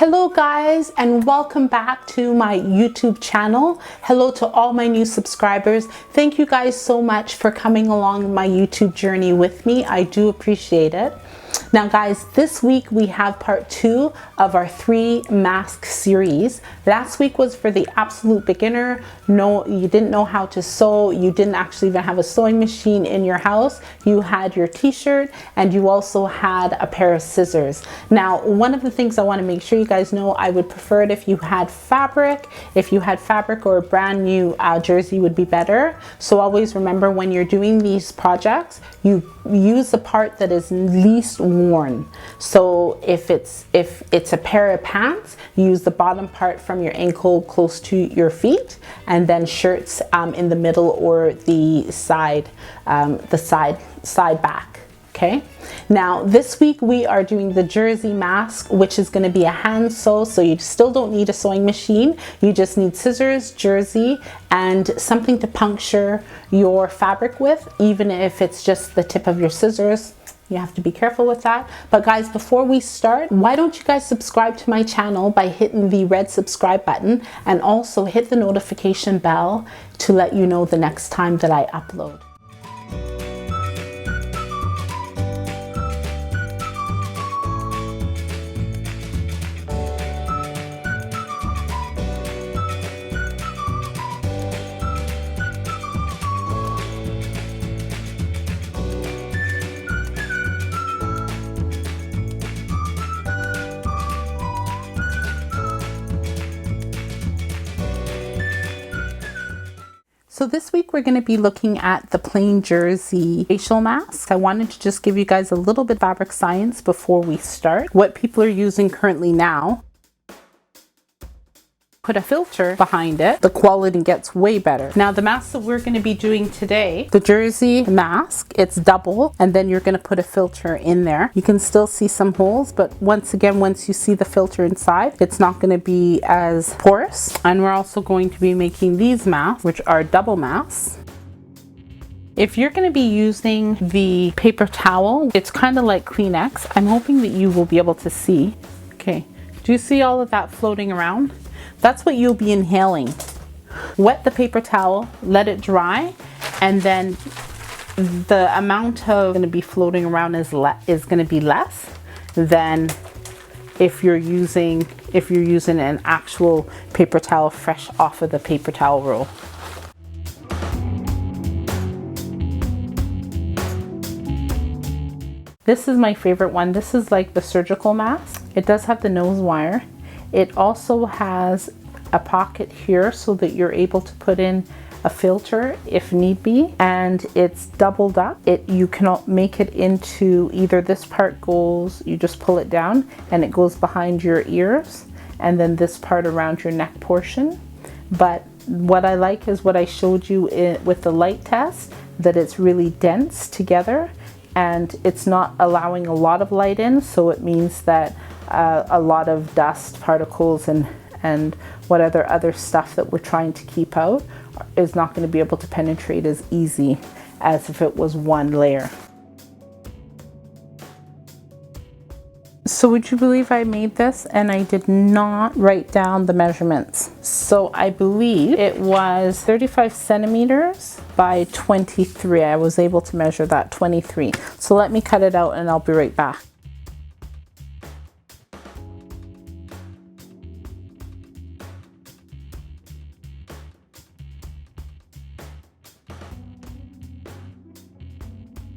Hello guys, and welcome back to my YouTube channel. Hello to all my new subscribers. Thank you guys so much for coming along my YouTube journey with me. I do appreciate it. Now guys, this week we have part 2 of our 3 mask series. Last week was for the absolute beginner. No, you didn't know how to sew. You didn't actually even have a sewing machine in your house. You had your t-shirt and you also had a pair of scissors. Now, one of the things I want to make sure you guys know, I would prefer it if you had fabric. If you had fabric or a brand new jersey would be better. So always remember, when you're doing these projects, you use the part that is least worn. So if it's a pair of pants, use the bottom part from your ankle close to your feet, and then shirts in the middle or the side back. Okay, now this week we are doing the jersey mask, which is going to be a hand sew, so you still don't need a sewing machine. You just need scissors, jersey, and something to puncture your fabric with. Even if it's just the tip of your scissors, you have to be careful with that. But guys, before we start, why don't you guys subscribe to my channel by hitting the red subscribe button, and also hit the notification bell to let you know the next time that I upload. So this week we're going to be looking at the plain jersey facial mask. I wanted to just give you guys a little bit of fabric science before we start. What people are using currently now. Put a filter behind it, the quality gets way better. Now the mask that we're going to be doing today, the jersey mask, it's double, and then you're going to put a filter in there. You can still see some holes, but once again, once you see the filter inside, it's not going to be as porous. And we're also going to be making these masks, which are double masks. If you're going to be using the paper towel, it's kind of like Kleenex. I'm hoping that you will be able to see. Okay, do you see all of that floating around? That's what you'll be inhaling. Wet the paper towel, let it dry, and then the amount of going to be floating around is going to be less than if you're using an actual paper towel fresh off of the paper towel roll. This is my favorite one. This is like the surgical mask. It does have the nose wire. It also has a pocket here so that you're able to put in a filter if need be, and it's doubled up. You cannot make it into either this part goes, you just pull it down and it goes behind your ears, and then this part around your neck portion. But what I like is what I showed you with the light test, that it's really dense together and it's not allowing a lot of light in, so it means that a lot of dust particles and what other stuff that we're trying to keep out is not going to be able to penetrate as easy as if it was one layer. So would you believe I made this and I did not write down the measurements? So I believe it was 35 centimeters by 23. I was able to measure that 23. So let me cut it out and I'll be right back.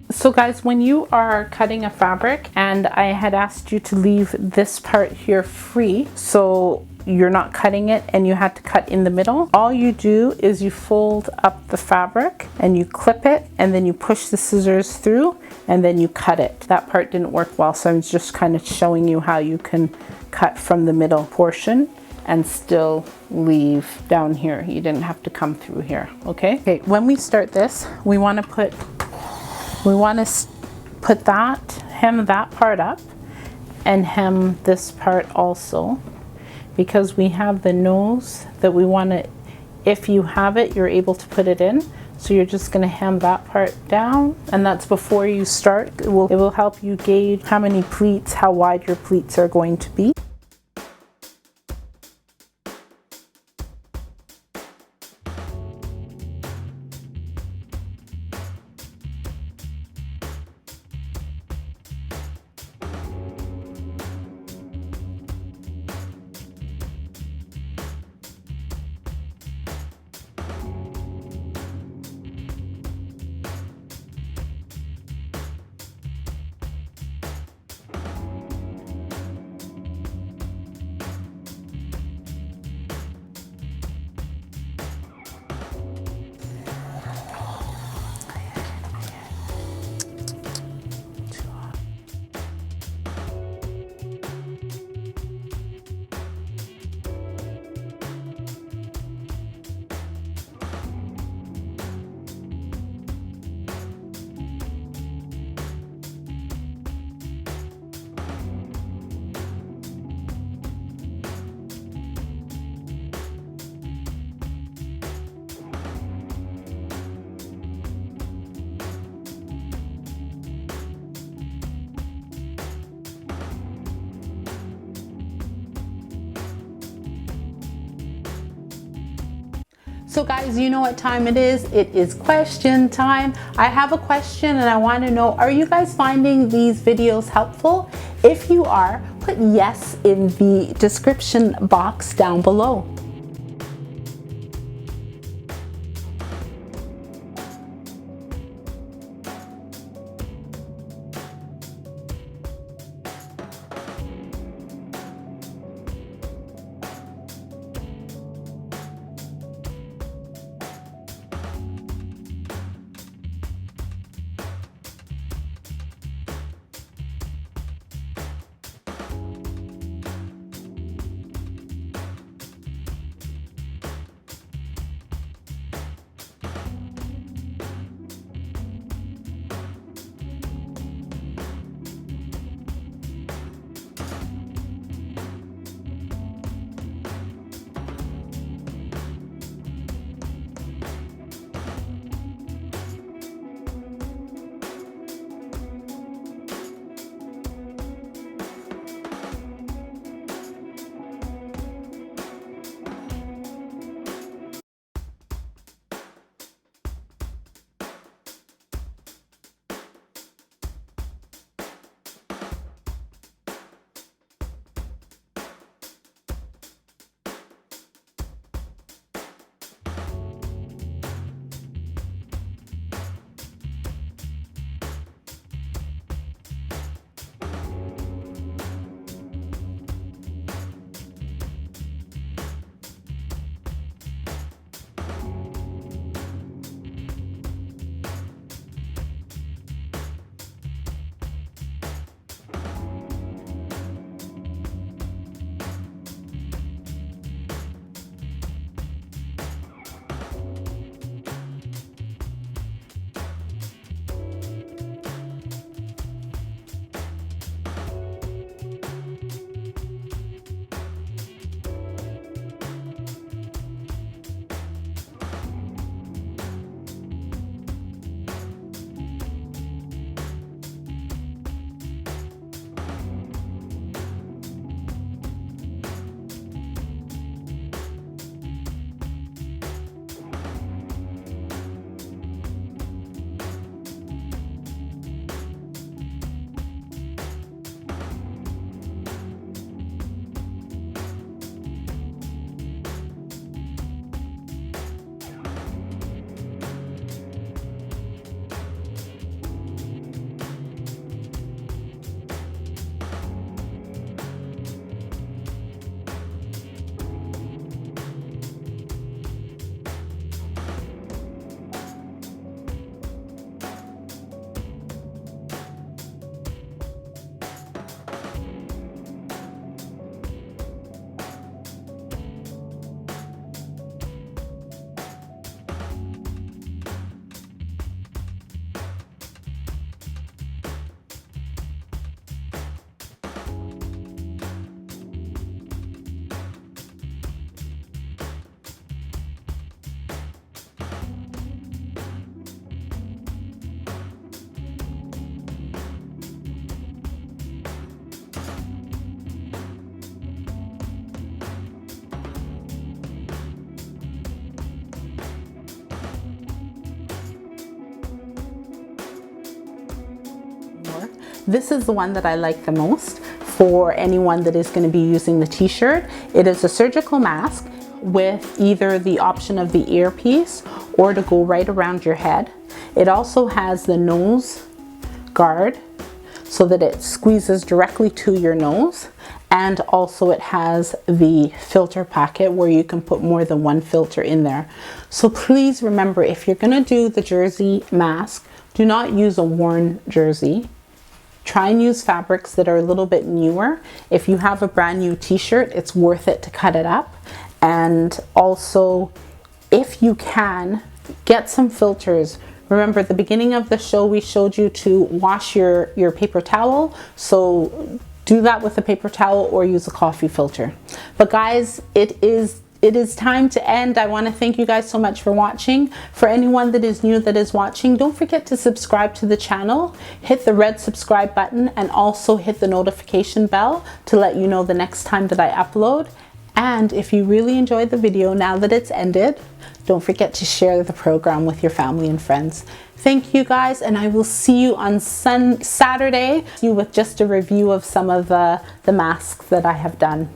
So guys, when you are cutting a fabric, and I had asked you to leave this part here free so you're not cutting it and you had to cut in the middle, all you do is you fold up the fabric and you clip it, and then you push the scissors through and then you cut it. That part didn't work well, so I'm just kind of showing you how you can cut from the middle portion and still leave down here. You didn't have to come through here. Okay, when we start this, we want to put hem that part up and hem this part also, because we have the nose that we want to, if you have it, you're able to put it in. So you're just going to hem that part down, and that's before you start. It will help you gauge how many pleats, how wide your pleats are going to be. So guys, you know what time it is. It is question time. I have a question and I want to know, are you guys finding these videos helpful? If you are, put yes in the description box down below. This is the one that I like the most for anyone that is going to be using the t-shirt. It is a surgical mask with either the option of the earpiece or to go right around your head. It also has the nose guard so that it squeezes directly to your nose, and also it has the filter packet where you can put more than one filter in there. So please remember, if you're going to do the jersey mask, do not use a worn jersey. Try and use fabrics that are a little bit newer. If you have a brand new t-shirt, it's worth it to cut it up. And also, if you can, get some filters. Remember, at the beginning of the show, we showed you to wash your paper towel. So do that with a paper towel or use a coffee filter. But guys, it is time to end. I want to thank you guys so much for watching. For anyone that is new that is watching, don't forget to subscribe to the channel. Hit the red subscribe button and also hit the notification bell to let you know the next time that I upload. And if you really enjoyed the video now that it's ended, don't forget to share the program with your family and friends. Thank you guys, and I will see you on Saturday with just a review of some of the masks that I have done.